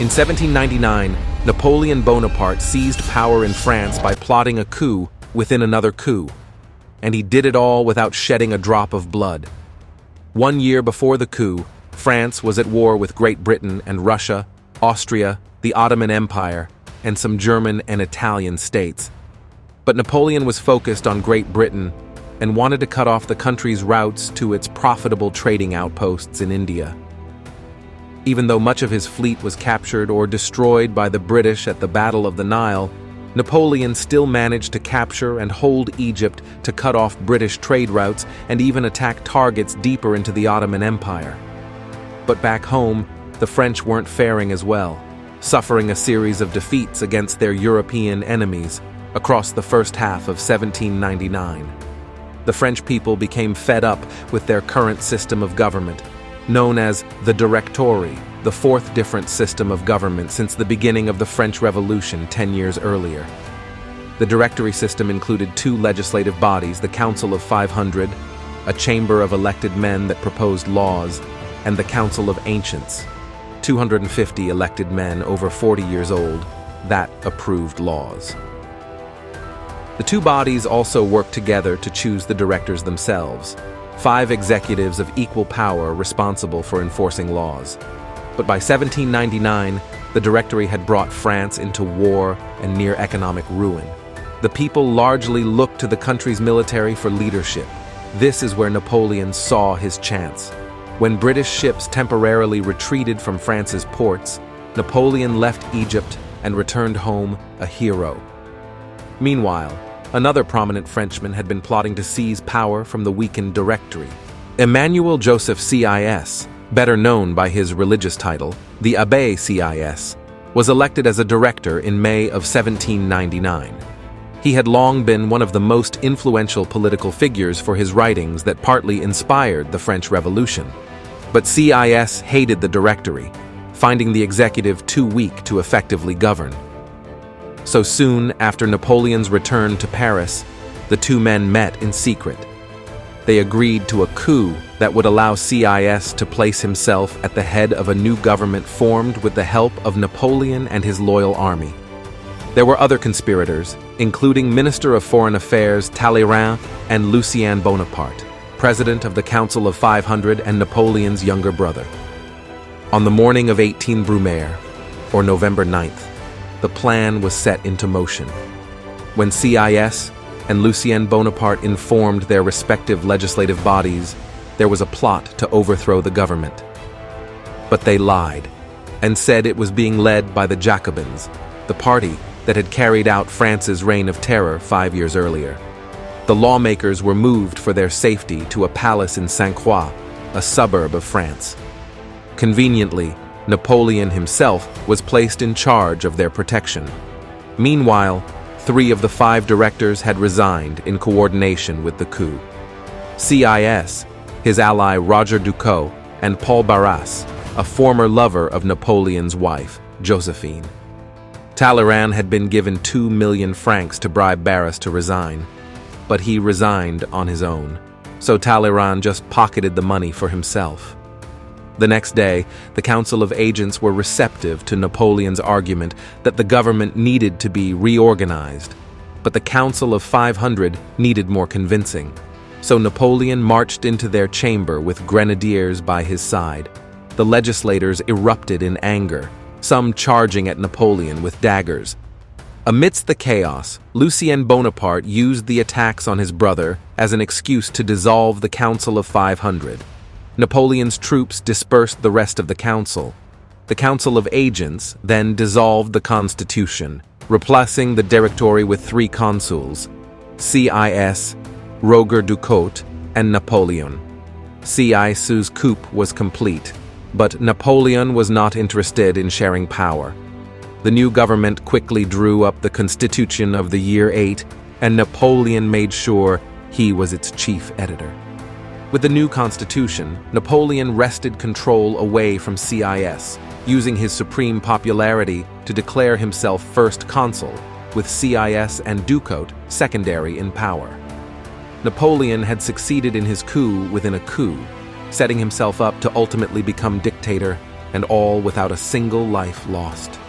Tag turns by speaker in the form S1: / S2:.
S1: In 1799, Napoleon Bonaparte seized power in France by plotting a coup within another coup, and he did it all without shedding a drop of blood. 1 year before the coup, France was at war with Great Britain and Russia, Austria, the Ottoman Empire, and some German and Italian states. But Napoleon was focused on Great Britain and wanted to cut off the country's routes to its profitable trading outposts in India. Even though much of his fleet was captured or destroyed by the British at the Battle of the Nile, Napoleon still managed to capture and hold Egypt to cut off British trade routes and even attack targets deeper into the Ottoman Empire. But back home, the French weren't faring as well, suffering a series of defeats against their European enemies across the first half of 1799. The French people became fed up with their current system of government, known as the Directory, the fourth different system of government since the beginning of the French Revolution 10 years earlier. The Directory system included two legislative bodies, the Council of 500, a chamber of elected men that proposed laws, and the Council of Ancients, 250 elected men over 40 years old that approved laws. The two bodies also worked together to choose the directors themselves, 5 executives of equal power responsible for enforcing laws. But by 1799, the Directory had brought France into war and near economic ruin. The people largely looked to the country's military for leadership. This is where Napoleon saw his chance. When British ships temporarily retreated from France's ports, Napoleon left Egypt and returned home a hero. Meanwhile, another prominent Frenchman had been plotting to seize power from the weakened Directory. Emmanuel Joseph Cis, better known by his religious title, the Abbé Cis, was elected as a director in May of 1799. He had long been one of the most influential political figures for his writings that partly inspired the French Revolution. But Cis hated the Directory, finding the executive too weak to effectively govern. So soon after Napoleon's return to Paris, the two men met in secret. They agreed to a coup that would allow Cis to place himself at the head of a new government formed with the help of Napoleon and his loyal army. There were other conspirators, including Minister of Foreign Affairs Talleyrand and Lucien Bonaparte, president of the Council of 500 and Napoleon's younger brother. On the morning of 18 Brumaire, or November 9th, the plan was set into motion. When Cis and Lucien Bonaparte informed their respective legislative bodies, there was a plot to overthrow the government. But they lied and said it was being led by the Jacobins, the party that had carried out France's reign of terror 5 years earlier. The lawmakers were moved for their safety to a palace in Sainte-Croix, a suburb of France. Conveniently, Napoleon himself was placed in charge of their protection. Meanwhile, 3 of the 5 directors had resigned in coordination with the coup. Cis, his ally Roger Ducos, and Paul Barras, a former lover of Napoleon's wife, Josephine. Talleyrand had been given 2 million francs to bribe Barras to resign, but he resigned on his own, so Talleyrand just pocketed the money for himself. The next day, the Council of Agents were receptive to Napoleon's argument that the government needed to be reorganized, but the Council of 500 needed more convincing. So Napoleon marched into their chamber with grenadiers by his side. The legislators erupted in anger, some charging at Napoleon with daggers. Amidst the chaos, Lucien Bonaparte used the attacks on his brother as an excuse to dissolve the Council of 500. Napoleon's troops dispersed the rest of the council. The Council of Agents then dissolved the constitution, replacing the Directory with 3 consuls, Cis, Roger Ducos, and Napoleon. Cis's coup was complete, but Napoleon was not interested in sharing power. The new government quickly drew up the Constitution of the year 8, and Napoleon made sure he was its chief editor. With the new constitution, Napoleon wrested control away from Cis, using his supreme popularity to declare himself first consul, with Cis and Ducos secondary in power. Napoleon had succeeded in his coup within a coup, setting himself up to ultimately become dictator and all without a single life lost.